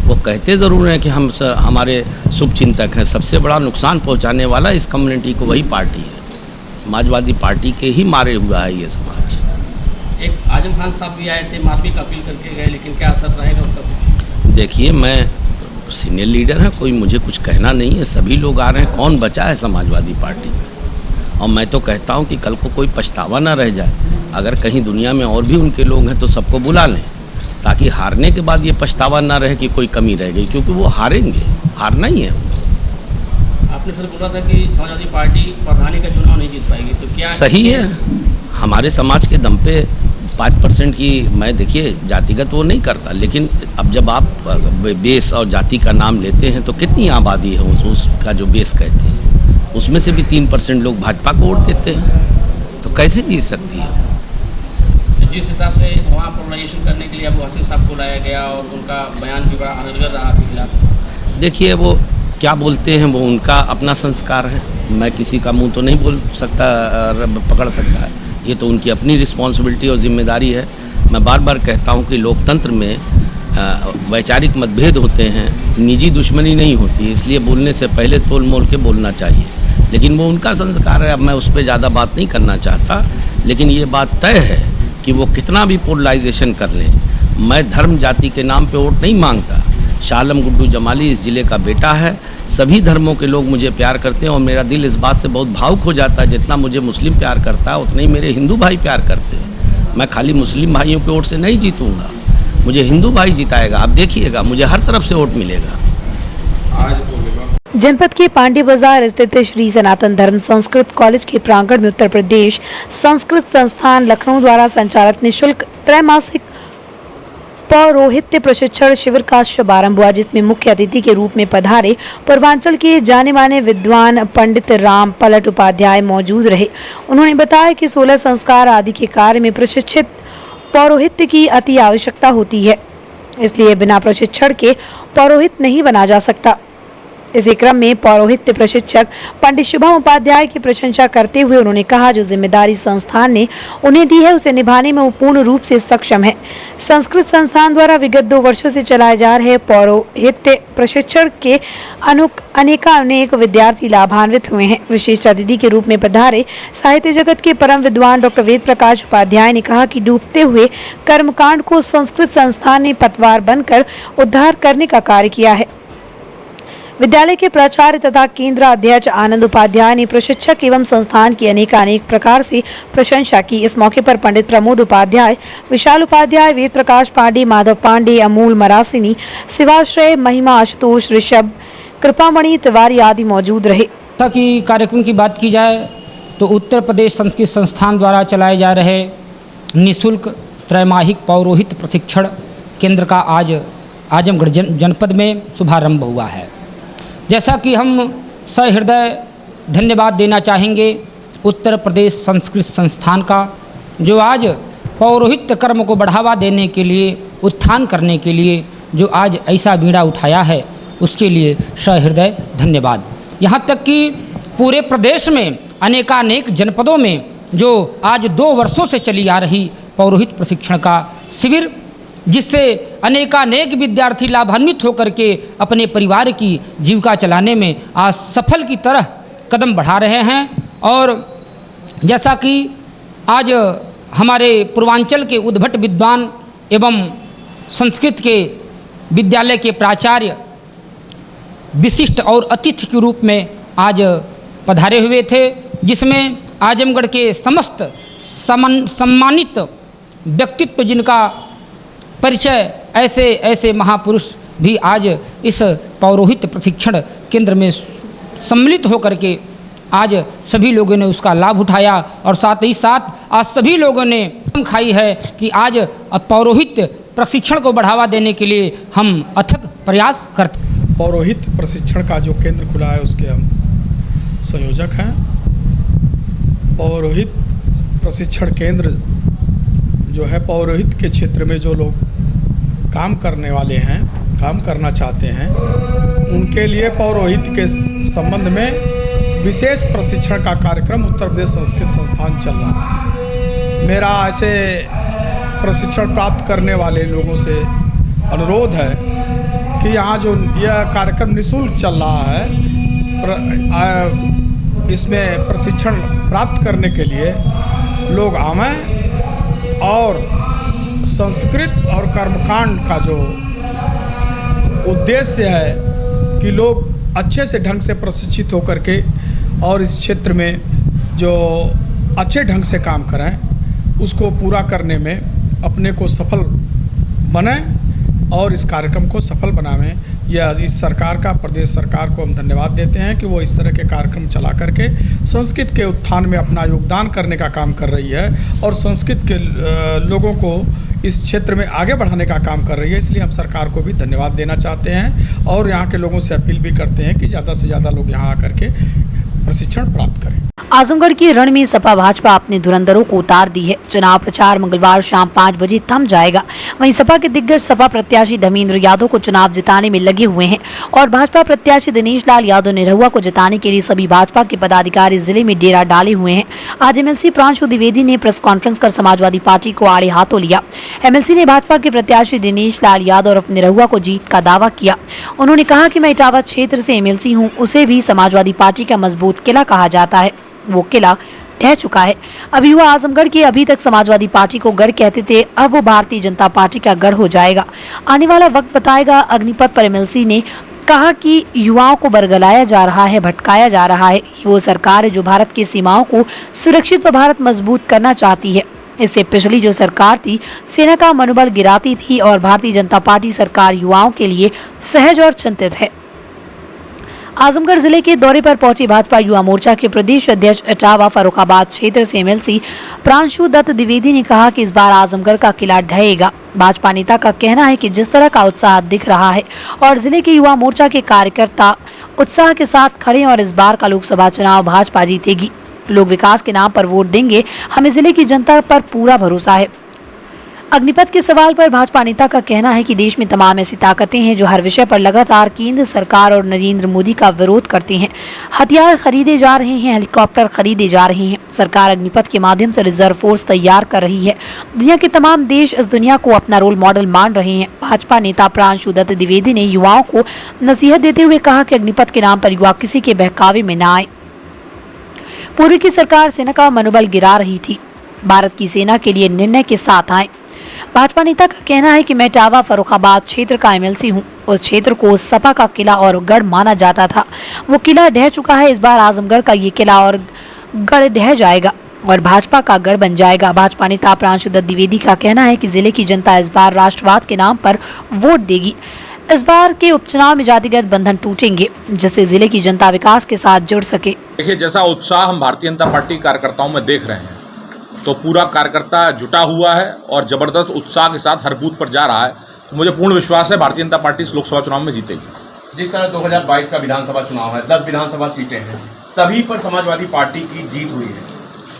वो कहते ज़रूर हैं कि हम हमारे शुभ चिंतक हैं। सबसे बड़ा नुकसान पहुंचाने वाला इस कम्युनिटी को वही पार्टी है। समाजवादी पार्टी के ही मारे हुआ है ये समाज। एक आजम खान साहब भी आए थे, माफी का अपील करके गए, लेकिन क्या असर रहेगा उसका? देखिए, मैं सीनियर लीडर हैं, कोई मुझे कुछ कहना नहीं है। सभी लोग आ रहे हैं, कौन बचा है समाजवादी पार्टी में? और मैं तो कहता हूं कि कल को कोई पछतावा ना रह जाए। अगर कहीं दुनिया में और भी उनके लोग हैं तो सबको बुला लें, ताकि हारने के बाद ये पछतावा ना रहे कि कोई कमी रह गई, क्योंकि वो हारेंगे, हारना ही है। आपने सर बोला था कि समाजवादी पार्टी प्रधानी का चुनाव नहीं जीत पाएगी, तो क्या? सही है, हमारे समाज के दम पे 5% की मैं देखिए जातिगत वो नहीं करता, लेकिन अब जब आप बेस और जाति का नाम लेते हैं तो कितनी आबादी है उसका जो बेस कहते हैं, उसमें से भी 3% लोग भाजपा को वोट देते हैं, तो कैसे जीत सकती है? जिस हिसाब से वहाँ पोलराइजेशन करने के लिए अबू आसिफ साहब को लाया गया और उनका बयान भी बड़ा अनर्गल रहा आपके खिलाफ। देखिए वो क्या बोलते हैं वो उनका अपना संस्कार है, मैं किसी का मुंह तो नहीं बोल सकता, पकड़ सकता है, ये तो उनकी अपनी रिस्पॉन्सिबिलिटी और जिम्मेदारी है। मैं बार बार कहता हूँ कि लोकतंत्र में वैचारिक मतभेद होते हैं, निजी दुश्मनी नहीं होती, इसलिए बोलने से पहले तोल मोल के बोलना चाहिए, लेकिन वो उनका संस्कार है। अब मैं उस पर ज़्यादा बात नहीं करना चाहता, लेकिन ये बात तय है कि वो कितना भी पोलराइजेशन कर लें, मैं धर्म जाति के नाम पे वोट नहीं मांगता। शाह आलम गुड्डू जमाली इस ज़िले का बेटा है, सभी धर्मों के लोग मुझे प्यार करते हैं और मेरा दिल इस बात से बहुत भावुक हो जाता है, जितना मुझे मुस्लिम प्यार करता है उतना ही मेरे हिंदू भाई प्यार करते हैं। मैं खाली मुस्लिम भाइयों के वोट से नहीं जीतूँगा, मुझे हिंदू भाई जिताएगा, आप देखिएगा मुझे हर तरफ से वोट मिलेगा। जनपद के पांडे बाजार स्थित श्री सनातन धर्म संस्कृत कॉलेज के प्रांगण में उत्तर प्रदेश संस्कृत संस्थान लखनऊ द्वारा संचालित निःशुल्क त्रैमासिक पौरोहित्य प्रशिक्षण शिविर का शुभारंभ हुआ, जिसमें मुख्य अतिथि के रूप में पधारे पूर्वांचल के जाने माने विद्वान पंडित राम पलट उपाध्याय मौजूद रहे। उन्होंने बताया कि 16 संस्कार आदि के कार्य में प्रशिक्षित पौरोहित्य की अति आवश्यकता होती है, इसलिए बिना प्रशिक्षण के पौरोहित नहीं बना जा सकता। इसी क्रम में पौरोहित्य प्रशिक्षक पंडित शुभम उपाध्याय की प्रशंसा करते हुए उन्होंने कहा, जो जिम्मेदारी संस्थान ने उन्हें दी है उसे निभाने में वो पूर्ण रूप से सक्षम है। संस्कृत संस्थान द्वारा विगत 2 वर्षों से चलाए जा रहे पौरोहित्य प्रशिक्षण के अनेक विद्यार्थी लाभान्वित हुए हैं। विशिष्ट अतिथि के रूप में पधारे साहित्य जगत के परम विद्वान डॉक्टर वेद प्रकाश उपाध्याय ने कहा कि डूबते हुए कर्मकांड को संस्कृत संस्थान ने पतवार बनकर उद्धार करने का कार्य किया है। विद्यालय के प्राचार्य तथा केंद्र अध्यक्ष आनंद उपाध्याय ने प्रशिक्षक एवं संस्थान की अनेक प्रकार से प्रशंसा की। इस मौके पर पंडित प्रमोद उपाध्याय, विशाल उपाध्याय, वेद प्रकाश पांडे, माधव पांडे, अमूल मरासिनी, शिवाश्रय, महिमा आशुतोष, ऋषभ, कृपामणि तिवारी आदि मौजूद रहे। कि कार्यक्रम की बात की जाए तो उत्तर प्रदेश संस्कृत संस्थान द्वारा चलाए जा रहे निःशुल्क त्रैमासिक पौरोहित्य प्रशिक्षण केंद्र का आज आजमगढ़ जनपद में शुभारंभ हुआ है। जैसा कि हम सहृदय धन्यवाद देना चाहेंगे उत्तर प्रदेश संस्कृत संस्थान का, जो आज पौरोहित्य कर्म को बढ़ावा देने के लिए, उत्थान करने के लिए जो आज ऐसा बीड़ा उठाया है, उसके लिए सहृदय धन्यवाद। यहाँ तक कि पूरे प्रदेश में अनेकानेक जनपदों में जो आज 2 वर्षों से चली आ रही पौरोहित्य प्रशिक्षण का शिविर, जिससे अनेकानेक विद्यार्थी लाभान्वित होकर के अपने परिवार की जीविका चलाने में आज सफल की तरह कदम बढ़ा रहे हैं। और जैसा कि आज हमारे पूर्वांचल के उद्भट विद्वान एवं संस्कृत के विद्यालय के प्राचार्य विशिष्ट और अतिथि के रूप में आज पधारे हुए थे, जिसमें आजमगढ़ के समस्त सम्मानित व्यक्तित्व जिनका परिचय ऐसे महापुरुष भी आज इस पौरोहित्य प्रशिक्षण केंद्र में सम्मिलित होकर के आज सभी लोगों ने उसका लाभ उठाया और साथ ही साथ आज सभी लोगों ने खाई है कि आज पौरोहित्य प्रशिक्षण को बढ़ावा देने के लिए हम अथक प्रयास करते। पौरोहित्य प्रशिक्षण का जो केंद्र खुला है उसके हम संयोजक हैं। पौरोहित्य प्रशिक्षण केंद्र जो है पौरोहित्य के क्षेत्र में जो लोग काम करने वाले हैं, काम करना चाहते हैं, उनके लिए पौरोहित्य के संबंध में विशेष प्रशिक्षण का कार्यक्रम उत्तर प्रदेश संस्कृत संस्थान चल रहा है। मेरा ऐसे प्रशिक्षण प्राप्त करने वाले लोगों से अनुरोध है कि यहाँ जो यह कार्यक्रम निःशुल्क चल रहा है, इसमें प्रशिक्षण प्राप्त करने के लिए लोग आवें और संस्कृत और कर्मकांड का जो उद्देश्य है कि लोग अच्छे से ढंग से प्रशिक्षित होकर के और इस क्षेत्र में जो अच्छे ढंग से काम करें, उसको पूरा करने में अपने को सफल बने और इस कार्यक्रम को सफल बनावें, यह इस सरकार का, प्रदेश सरकार को हम धन्यवाद देते हैं कि वो इस तरह के कार्यक्रम चला करके संस्कृत के उत्थान में अपना योगदान करने का काम कर रही है और संस्कृत के लोगों को इस क्षेत्र में आगे बढ़ाने का काम कर रही है। इसलिए हम सरकार को भी धन्यवाद देना चाहते हैं और यहाँ के लोगों से अपील भी करते हैं कि ज़्यादा से ज़्यादा लोग यहाँ आकर के प्रशिक्षण प्राप्त करें। आजमगढ़ की रण में सपा भाजपा अपने धुरंधरों को उतार दी है। चुनाव प्रचार मंगलवार शाम 5 बजे थम जाएगा। वहीं सपा के दिग्गज सपा प्रत्याशी धर्मेंद्र यादव को चुनाव जिताने में लगे हुए हैं और भाजपा प्रत्याशी दिनेश लाल यादव निरहुआ को जिताने के लिए सभी भाजपा के पदाधिकारी जिले में डेरा डाले हुए हैं। आज एमएलसी प्रांशु द्विवेदी ने प्रेस कॉन्फ्रेंस कर समाजवादी पार्टी को आड़े हाथों लिया। एमएलसी ने भाजपा के प्रत्याशी दिनेश लाल यादव और निरहुआ को जीत का दावा किया। उन्होंने कहा कि मैं इटावा क्षेत्र से एमएलसी हूँ, उसे भी समाजवादी पार्टी का मजबूत किला कहा जाता है। वो किला ढह चुका है। अभी हुआ आजमगढ़ की अभी तक समाजवादी पार्टी को गढ़ कहते थे, अब वो भारतीय जनता पार्टी का गढ़ हो जाएगा। आने वाला वक्त बताएगा। अग्निपथ पर एमएलसी ने कहा कि युवाओं को बरगलाया जा रहा है, भटकाया जा रहा है। वो सरकार है जो भारत की सीमाओं को सुरक्षित व भारत मजबूत करना चाहती है। इससे पिछली जो सरकार थी सेना का मनोबल गिराती थी और भारतीय जनता पार्टी सरकार युवाओं के लिए सहज और चिंतित है। आजमगढ़ जिले के दौरे पर पहुंची भाजपा युवा मोर्चा के प्रदेश अध्यक्ष इटावा फर्रुखाबाद क्षेत्र से एमएलसी प्रांशु दत्त द्विवेदी ने कहा कि इस बार आजमगढ़ का किला ढहेगा। भाजपा नेता का कहना है कि जिस तरह का उत्साह दिख रहा है और जिले के युवा मोर्चा के कार्यकर्ता उत्साह के साथ खड़े और इस बार का लोकसभा चुनाव भाजपा जीतेगी। लोग विकास के नाम पर वोट देंगे, हमें जिले की जनता पर पूरा भरोसा है। अग्निपथ के सवाल पर भाजपा नेता का कहना है कि देश में तमाम ऐसी ताकतें हैं जो हर विषय पर लगातार केंद्र सरकार और नरेंद्र मोदी का विरोध करती हैं। हथियार खरीदे जा रहे हैं, हेलीकॉप्टर खरीदे जा रहे हैं। सरकार अग्निपथ के माध्यम से रिजर्व फोर्स तैयार कर रही है। दुनिया के तमाम देश इस दुनिया को अपना रोल मॉडल मान रहे हैं। भाजपा नेता प्रांशु दत्त द्विवेदी ने युवाओं को नसीहत देते हुए कहा कि अग्निपथ के नाम पर युवा किसी के बहकावे में न आए। पूर्व की सरकार सेना का मनोबल गिरा रही थी, भारत की सेना के लिए निर्णय के साथ आए। भाजपा नेता का कहना है कि मैं इटावा फर्रुखाबाद क्षेत्र का एमएलसी हूं। उस क्षेत्र को सपा का किला और गढ़ माना जाता था, वो किला ढह चुका है। इस बार आजमगढ़ का ये किला और गढ़ ढह जाएगा और भाजपा का गढ़ बन जाएगा। भाजपा नेता प्रांशु दत्त द्विवेदी का कहना है कि जिले की जनता इस बार राष्ट्रवाद के नाम पर वोट देगी। इस बार के उपचुनाव में जातिगत बंधन टूटेंगे, जिससे जिले की जनता विकास के साथ जुड़ सके। देखिए, जैसा उत्साह हम भारतीय जनता पार्टी कार्यकर्ताओं में देख रहे हैं, तो पूरा कार्यकर्ता जुटा हुआ है और जबरदस्त उत्साह के साथ हर बूथ पर जा रहा है। तो मुझे पूर्ण विश्वास है भारतीय जनता पार्टी इस लोकसभा चुनाव में जीतेगी। जिस तरह 2022 का विधानसभा चुनाव है, 10 विधानसभा सीटें हैं, सभी पर समाजवादी पार्टी की जीत हुई है।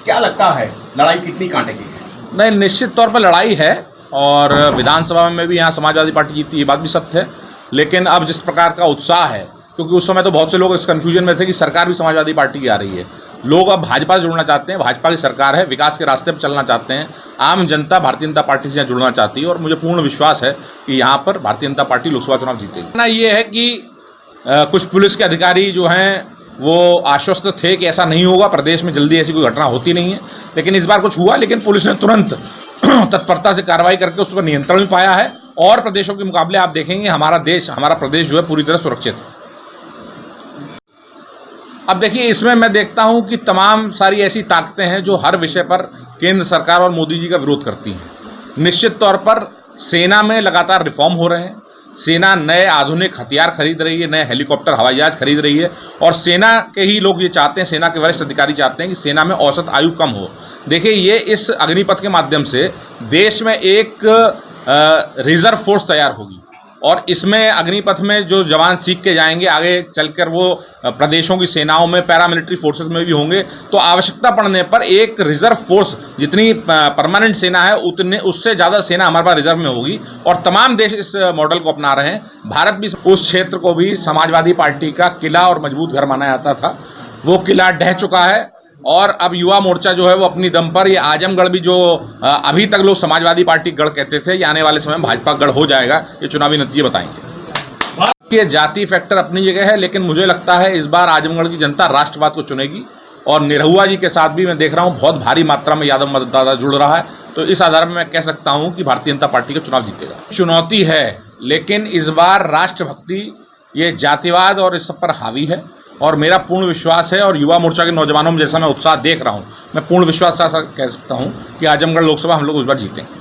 क्या लगता है लड़ाई कितनी कांटे की है? नहीं, निश्चित तौर पर लड़ाई है और विधानसभा में भी यहाँ समाजवादी पार्टी जीती, ये बात भी सत्य है। लेकिन अब जिस प्रकार का उत्साह है, क्योंकि उस समय तो बहुत से लोग इस कन्फ्यूजन में थे कि सरकार भी समाजवादी पार्टी की आ रही है, लोग अब भाजपा से जुड़ना चाहते हैं। भाजपा की सरकार है, विकास के रास्ते पर चलना चाहते हैं। आम जनता भारतीय जनता पार्टी से जुड़ना चाहती है और मुझे पूर्ण विश्वास है कि यहाँ पर भारतीय जनता पार्टी लोकसभा चुनाव जीतेगी। ना ये है कि कुछ पुलिस के अधिकारी जो हैं वो आश्वस्त थे कि ऐसा नहीं होगा, प्रदेश में जल्दी ऐसी कोई घटना होती नहीं है, लेकिन इस बार कुछ हुआ। लेकिन पुलिस ने तुरंत तत्परता से कार्रवाई करके उस पर नियंत्रण भी पाया है और प्रदेशों के मुकाबले आप देखेंगे हमारा प्रदेश जो है पूरी तरह सुरक्षित है। अब देखिए, इसमें मैं देखता हूं कि तमाम सारी ऐसी ताकतें हैं जो हर विषय पर केंद्र सरकार और मोदी जी का विरोध करती हैं। निश्चित तौर पर सेना में लगातार रिफॉर्म हो रहे हैं। सेना नए आधुनिक हथियार खरीद रही है, नए हेलीकॉप्टर हवाई जहाज खरीद रही है और सेना के ही लोग ये चाहते हैं, सेना के वरिष्ठ अधिकारी चाहते हैं कि सेना में औसत आयु कम हो। देखिए, ये इस अग्निपथ के माध्यम से देश में एक रिजर्व फोर्स तैयार होगी और इसमें अग्निपथ में जो जवान सीख के जाएंगे, आगे चलकर वो प्रदेशों की सेनाओं में, पैरामिलिट्री फोर्सेस में भी होंगे। तो आवश्यकता पड़ने पर एक रिजर्व फोर्स, जितनी परमानेंट सेना है उतने उससे ज़्यादा सेना हमारे पास रिजर्व में होगी और तमाम देश इस मॉडल को अपना रहे हैं। भारत भी उस क्षेत्र को भी समाजवादी पार्टी का किला और मजबूत घर माना जाता था, वो किला ढह चुका है और अब युवा मोर्चा जो है वो अपनी दम पर, ये आजमगढ़ भी जो अभी तक लोग समाजवादी पार्टी गढ़ कहते थे, ये आने वाले समय में भाजपा गढ़ हो जाएगा। ये चुनावी नतीजे बताएंगे। ये जाति फैक्टर अपनी जगह है, लेकिन मुझे लगता है इस बार आजमगढ़ की जनता राष्ट्रवाद को चुनेगी और निरहुआ जी के साथ भी मैं देख रहा हूँ बहुत भारी मात्रा में यादव मतदाता जुड़ रहा है। तो इस आधार में मैं कह सकता हूँ कि भारतीय जनता पार्टी का चुनाव जीतेगा। चुनौती है, लेकिन इस बार राष्ट्रभक्ति, ये जातिवाद और इस सब पर हावी है और मेरा पूर्ण विश्वास है और युवा मोर्चा के नौजवानों में जैसा मैं उत्साह देख रहा हूं, मैं पूर्ण विश्वास से कह सकता हूं कि आजमगढ़ लोकसभा हम लोग उस बार जीतेंगे।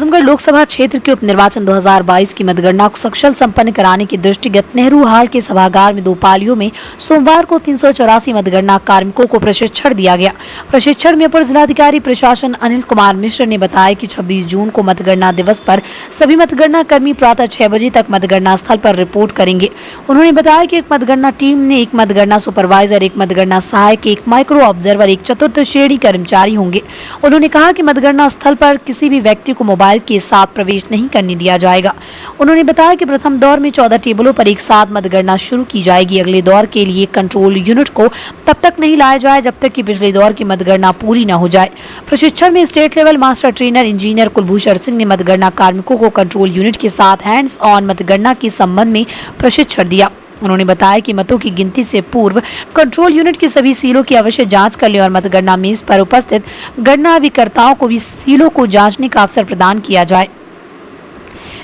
आजमगढ़ लोकसभा क्षेत्र के उपनिर्वाचन 2022 की मतगणना को सकुशल संपन्न कराने के दृष्टिगत नेहरू हाल के सभागार में 2 पालियों में सोमवार को 384 मतगणना कार्मिकों को प्रशिक्षण दिया गया। प्रशिक्षण में अपर जिलाधिकारी प्रशासन अनिल कुमार मिश्र ने बताया कि 26 जून को मतगणना दिवस पर सभी मतगणना कर्मी प्रातः 6 बजे तक मतगणना स्थल पर रिपोर्ट करेंगे। उन्होंने बताया कि एक मतगणना टीम ने एक मतगणना सुपरवाइजर, एक मतगणना सहायक, एक माइक्रो ऑब्जर्वर, एक चतुर्थ श्रेणी कर्मचारी होंगे। उन्होंने कहा कि मतगणना स्थल पर किसी भी व्यक्ति को मोबाइल के साथ प्रवेश नहीं करने दिया जाएगा। उन्होंने बताया कि प्रथम दौर में 14 टेबलों पर एक साथ मतगणना शुरू की जाएगी। अगले दौर के लिए कंट्रोल यूनिट को तब तक नहीं लाया जाए जब तक कि पिछले दौर की मतगणना पूरी न हो जाए। प्रशिक्षण में state level master trainer engineer Kulbhushan Singh ने मतगणना कार्मिकों को कंट्रोल यूनिट के साथ हैंड्स ऑन मतगणना के संबंध में प्रशिक्षण दिया। उन्होंने बताया कि मतों की गिनती से पूर्व कंट्रोल यूनिट की सभी सीलों की अवश्य जांच कर ले और मतगणना मेज पर उपस्थित गणना अभिकर्ताओं को भी सीलों को जांचने का अवसर प्रदान किया जाए।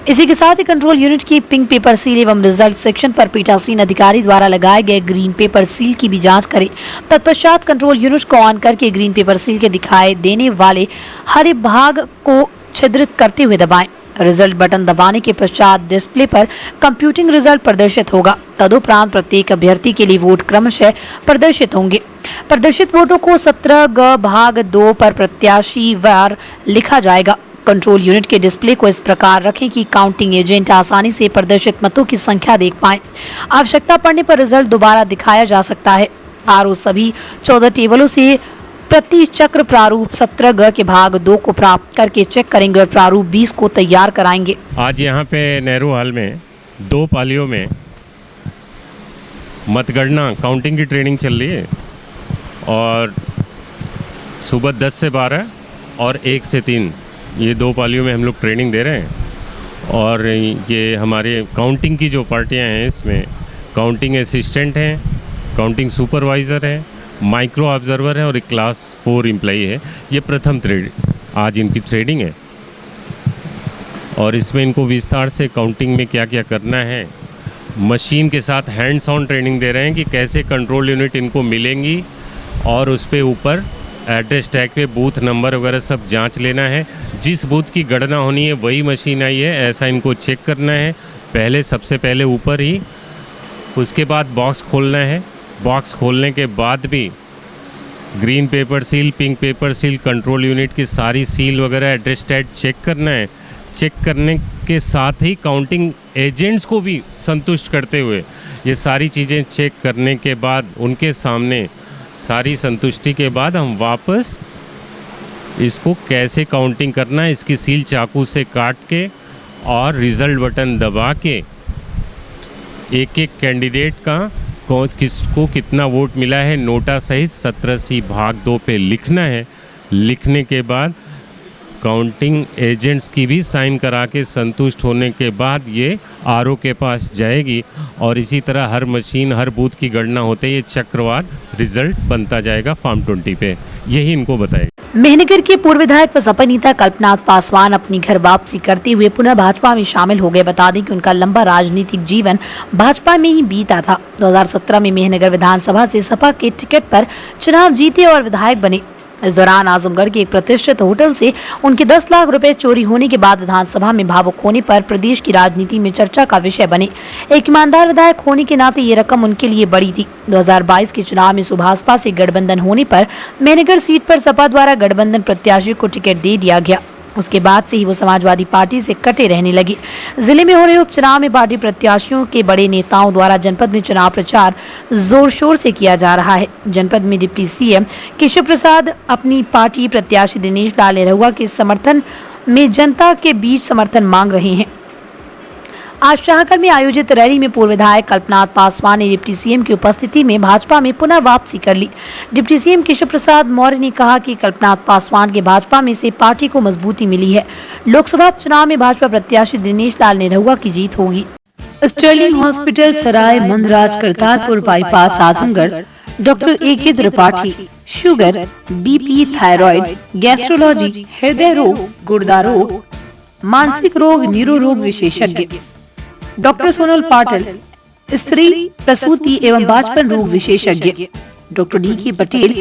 इसी के साथ ही कंट्रोल यूनिट की पिंक पेपर सील एवं रिजल्ट सेक्शन पर पीठासीन अधिकारी द्वारा लगाए गए ग्रीन पेपर सील की भी जांच करें। तत्पश्चात कंट्रोल यूनिट को ऑन करके ग्रीन पेपर सील के दिखाई देने वाले हरे भाग को छिद्रित करते हुए दबाएं। रिजल्ट बटन दबाने के पश्चात डिस्प्ले पर कंप्यूटिंग रिजल्ट प्रदर्शित होगा। तदुपरांत प्रत्येक अभ्यर्थी के लिए वोट क्रमशः प्रदर्शित होंगे। प्रदर्शित वोटों को 17 ग भाग 2 पर प्रत्याशी वार लिखा जाएगा। कंट्रोल यूनिट के डिस्प्ले को इस प्रकार रखें कि काउंटिंग एजेंट आसानी से प्रदर्शित मतों की संख्या देख पाएं। आवश्यकता पड़ने पर रिजल्ट दोबारा दिखाया जा सकता है। आरओ सभी 14 टेबलों से प्रति चक्र प्रारूप 17 ग के भाग 2 को प्राप्त करके चेक करेंगे और प्रारूप 20 को तैयार कराएंगे। आज यहाँ पे नेहरू हॉल में 2 पालियों में मतगणना काउंटिंग की ट्रेनिंग चल रही है और सुबह 10 से 12 और 1 से 3 ये 2 पालियों में हम लोग ट्रेनिंग दे रहे हैं। और ये हमारे काउंटिंग की जो पार्टियाँ हैं इसमें काउंटिंग असिस्टेंट हैं, काउंटिंग सुपरवाइज़र है, माइक्रो ऑब्जर्वर है और एक क्लास 4 एम्प्लॉई है। ये प्रथम आज इनकी ट्रेनिंग है और इसमें इनको विस्तार से काउंटिंग में क्या क्या करना है मशीन के साथ हैंड्स ऑन ट्रेनिंग दे रहे हैं कि कैसे कंट्रोल यूनिट इनको मिलेंगी और उस पे ऊपर एड्रेस टैग पे बूथ नंबर वगैरह सब जांच लेना है। जिस बूथ की गणना होनी है वही मशीन आई है ऐसा इनको चेक करना है। सबसे पहले ऊपर ही, उसके बाद बॉक्स खोलना है। बॉक्स खोलने के बाद भी green pepper seal, pink paper seal, control unit की सारी सील वगैरह एड्रेस टैग चेक करना है। चेक करने के साथ ही काउंटिंग एजेंट्स को भी संतुष्ट करते हुए ये सारी चीज़ें चेक करने के बाद उनके सामने सारी संतुष्टि के बाद हम वापस इसको कैसे काउंटिंग करना है इसकी सील चाकू से काट के और रिज़ल्ट बटन दबा के एक एक कैंडिडेट का किसको कितना वोट मिला है नोटा सहित 17C भाग 2 पे लिखना है। लिखने के बाद काउंटिंग एजेंट्स की भी साइन करा के संतुष्ट होने के बाद ये आरओ के पास जाएगी और इसी तरह हर मशीन हर बूथ की गणना होते ही ये चक्रवार रिजल्ट बनता जाएगा फॉर्म 20 पे। यही इनको बताएगा। मेहनगर के पूर्व विधायक व सपा नेता कल्पनाथ पासवान अपनी घर वापसी करते हुए पुनः भाजपा में शामिल हो गए। बता दें कि उनका लंबा राजनीतिक जीवन भाजपा में ही बीता था। 2017 में मेहनगर विधानसभा से सपा के टिकट पर चुनाव जीते और विधायक बने। इस दौरान आजमगढ़ के एक प्रतिष्ठित होटल से उनके 10 लाख रुपए चोरी होने के बाद विधानसभा में भावुक होने पर प्रदेश की राजनीति में चर्चा का विषय बने। एक ईमानदार विधायक होने के नाते ये रकम उनके लिए बड़ी थी। 2022 के चुनाव में सुभाषपा से गठबंधन होने पर मेहनगर सीट पर सपा द्वारा गठबंधन प्रत्याशी को टिकट दे दिया गया। उसके बाद से ही वो समाजवादी पार्टी से कटे रहने लगे। जिले में हो रहे उपचुनाव में पार्टी प्रत्याशियों के बड़े नेताओं द्वारा जनपद में चुनाव प्रचार जोर शोर से किया जा रहा है। जनपद में डिप्टी सीएम केशव प्रसाद अपनी पार्टी प्रत्याशी दिनेश लाल निरहुआ के समर्थन में जनता के बीच समर्थन मांग रहे हैं। आज शाहगढ़ में आयोजित रैली में पूर्व विधायक कल्पनाथ पासवान ने डिप्टी सीएम की उपस्थिति में भाजपा में पुनः वापसी कर ली। डिप्टी सीएम केशव प्रसाद मौर्य ने कहा कि कल्पनाथ पासवान के भाजपा में से पार्टी को मजबूती मिली है। लोकसभा चुनाव में भाजपा प्रत्याशी दिनेश लाल निरहुआ की जीत होगी। Sterling hospital Sarai Mandraj Kartarpur bypass Azamgarh doctor AK Tripathi sugar, BP, thyroid, gastrology, हृदय रोग, गुर्दा रोग, मानसिक रोग, न्यूरो रोग विशेषज्ञ डॉक्टर सोनल पाटिल, स्त्री प्रसूति एवं बाजपन रोग विशेषज्ञ डॉक्टर DK पटेल,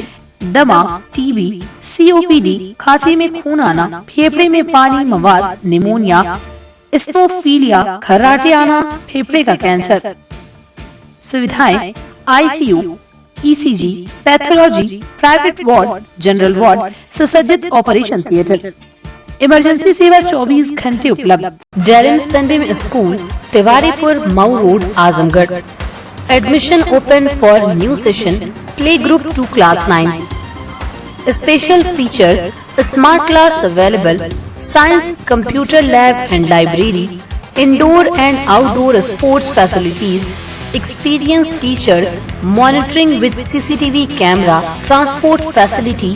दमा, टीबी, COPD, खांसी में खून आना, फेफड़े में पानी मवाद, निमोनिया, स्टोफीलिया, खर्राटे आना, फेफड़े का कैंसर। सुविधाएं ICU, ECG, pathology, private ward, general ward, सुसज्जित ऑपरेशन थिएटर, इमरजेंसी सेवा 24 घंटे उपलब्ध। Dalim Sunbeam school, Tiwaripur, Mau road, Azamgarh. Admission open for new session, play group 2 class 9। Special features, smart class available, science, computer lab and library, indoor and outdoor sports facilities, experienced teachers, monitoring with CCTV camera, transport facility.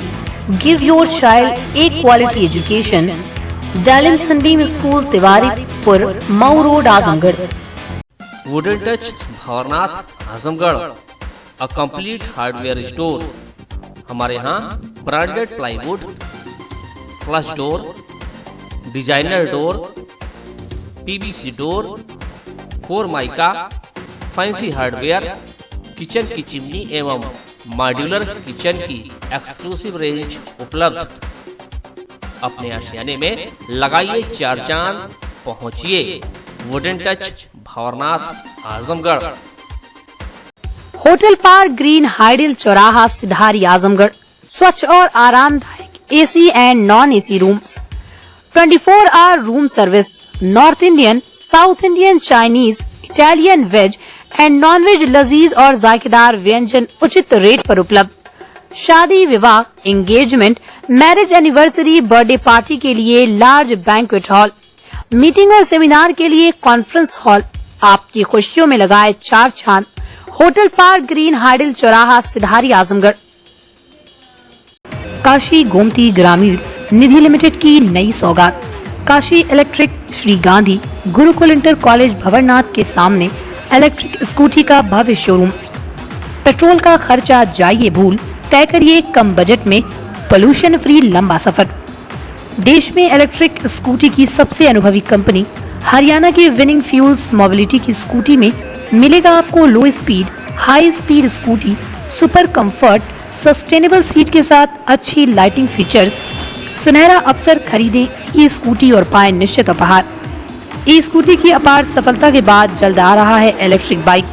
Give your child a quality education. Dalim Sunbeam School, Tiwaripur, Mau Road, Azamgarh. Wooden touch Bhanwarnath Azamgarh, a complete hardware store. हमारे यहाँ branded plywood, flush door, designer door, PVC door, formica, fancy hardware, kitchen की चिमनी एवं मॉड्यूलर किचन की एक्सक्लूसिव रेंज उपलब्ध। अपने आशियाने में लगाइए 4 चांद, पहुंचिए wooden touch Bhanwarnath Azamgarh. Hotel park green hydel Chauraha, Sidhari, Azamgarh. स्वच्छ और आरामदायक AC and non AC rooms, 24 hour room service, north Indian, south Indian, Chinese, Italian, veg and non veg लजीज और जायकेदार व्यंजन उचित रेट पर उपलब्ध। शादी, विवाह, engagement, marriage anniversary, birthday party के लिए लार्ज बैंक्वेट हॉल, मीटिंग और सेमिनार के लिए कॉन्फ्रेंस हॉल। आपकी खुशियों में लगाए 4 चांद। Hotel park green hydel Chauraha, Sidhari, Azamgarh. Kashi Gomti ग्रामीण निधि लिमिटेड की नई सौगात। Kashi electric, Shri Gandhi Gurukul inter college Bhawarnath के सामने इलेक्ट्रिक स्कूटी का भव्य शोरूम। पेट्रोल का खर्चा जाइए भूल, तय करिए कम बजट में पोल्यूशन फ्री लंबा सफर। देश में इलेक्ट्रिक स्कूटी की सबसे अनुभवी कंपनी हरियाणा की विनिंग फ्यूल्स मोबिलिटी की स्कूटी में मिलेगा आपको लो speed, high speed scooty, super comfort, sustainable seat के साथ अच्छी लाइटिंग फीचर्स। सुनहरा अवसर, खरीदें ये स्कूटी और पाएं निश्चित उपहार। ई स्कूटी की अपार सफलता के बाद जल्द आ रहा है इलेक्ट्रिक बाइक।